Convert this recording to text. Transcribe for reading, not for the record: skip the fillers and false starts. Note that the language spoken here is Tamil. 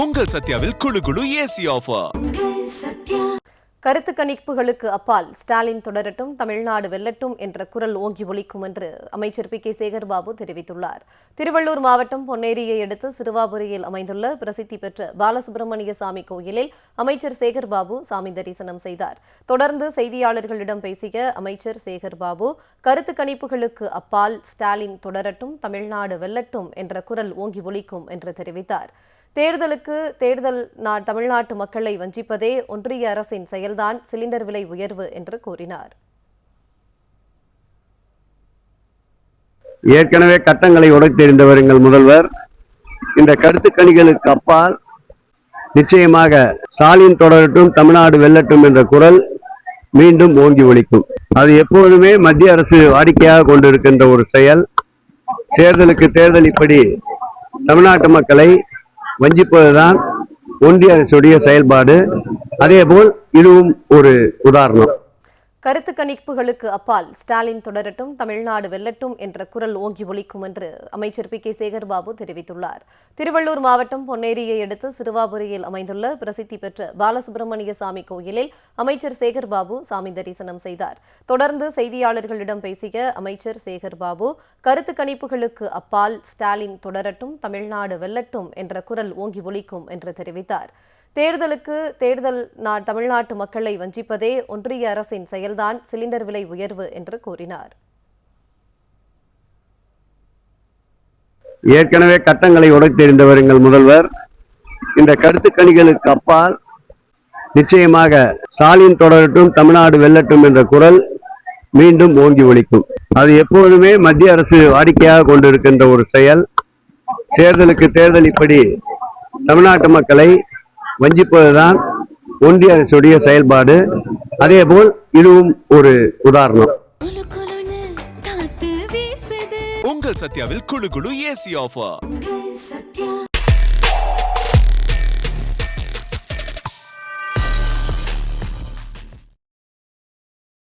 உங்கள் சத்யாவில் குளு குளு ஏசி ஆஃபர். கருத்து கணிப்புகளுக்கு அப்பால் ஸ்டாலின் தொடரட்டும், தமிழ்நாடு வெல்லட்டும் என்ற குரல் ஓங்கி ஒலிக்கும் என்று அமைச்சர் பி. கே. சேகர்பாபு தெரிவித்துள்ளார். திருவள்ளூர் மாவட்டம் பொன்னேரியை அடுத்து சிறுவாபுரியில் அமைந்துள்ள பிரசித்தி பெற்ற பாலசுப்பிரமணிய சாமி கோயிலில் அமைச்சர் சேகர்பாபு சாமி தரிசனம் செய்தார். தொடர்ந்து செய்தியாளர்களிடம் பேசிய அமைச்சர் சேகர்பாபு, கருத்து கணிப்புகளுக்கு அப்பால் ஸ்டாலின் தொடரட்டும், தமிழ்நாடு வெல்லட்டும் என்ற குரல் ஓங்கி ஒலிக்கும் என்று தெரிவித்தார். தேர்தல் தமிழ்நாட்டு மக்களை வஞ்சிப்பதே ஒன்றிய அரசின் செயல்தான், சிலிண்டர் விலை உயர்வு என்று கூறினார். ஏற்கனவே கட்டங்களை உடைத்தெறிந்தவர் எங்கள் முதல்வர். இந்த கருத்து கணிகளுக்கு அப்பால் நிச்சயமாக ஸ்டாலின் தொடரட்டும், தமிழ்நாடு வெல்லட்டும் என்ற குரல் மீண்டும் ஓங்கி ஒலிக்கும். அது எப்போதுமே மத்திய அரசு வாடிக்கையாக கொண்டிருக்கின்ற ஒரு செயல். தேர்தலுக்கு தேர்தல் இப்படி தமிழ்நாட்டு மக்களை வஞ்சிப்பதுதான் ஒன்றிய அரசுடைய செயல்பாடு. அதேபோல் இதுவும் ஒரு உதாரணம். கருத்து கணிப்புகளுக்கு அப்பால் ஸ்டாலின் தொடரட்டும், தமிழ்நாடு வெல்லட்டும் என்ற குரல் ஓங்கி ஒலிக்கும் என்று அமைச்சர் பி. கே. சேகர்பாபு தெரிவித்துள்ளார். திருவள்ளூர் மாவட்டம் பொன்னேரியை அடுத்து சிறுவாபுரியில் அமைந்துள்ள பிரசித்தி பெற்ற பாலசுப்பிரமணிய சாமி கோயிலில் அமைச்சர் சேகர்பாபு சாமி தரிசனம் செய்தார். தொடர்ந்து செய்தியாளர்களிடம் பேசிய அமைச்சர் சேகர்பாபு, கருத்து கணிப்புகளுக்கு அப்பால் ஸ்டாலின் தொடரட்டும், தமிழ்நாடு வெல்லட்டும் என்ற குரல் ஓங்கி ஒலிக்கும் என்று தெரிவித்தார். தேர்தல் தமிழ்நாட்டு மக்களை வஞ்சிப்பதே ஒன்றிய அரசின் செயல்தான், சிலிண்டர் விலை உயர்வு என்று கூறினார். ஏற்கனவே கட்டங்களை உடைத்தெறிந்தவர் எங்கள் முதல்வர். இந்த கருத்து கணிகளுக்கு அப்பால் நிச்சயமாக ஸ்டாலின் தொடரட்டும், தமிழ்நாடு வெல்லட்டும் என்ற குரல் மீண்டும் ஓங்கி ஒலிக்கும். அது எப்போதுமே மத்திய அரசு வாடிக்கையாக கொண்டிருக்கின்ற ஒரு செயல். தேர்தலுக்கு தேர்தல் இப்படி தமிழ்நாட்டு மக்களை வஞ்சிப்பதுதான் ஒன்றிய அரசுடைய செயல்பாடு. அதேபோல் இதுவும் ஒரு உதாரணம். உங்கள் சத்யாவில் குளு குளு ஏசி ஆஃபர்.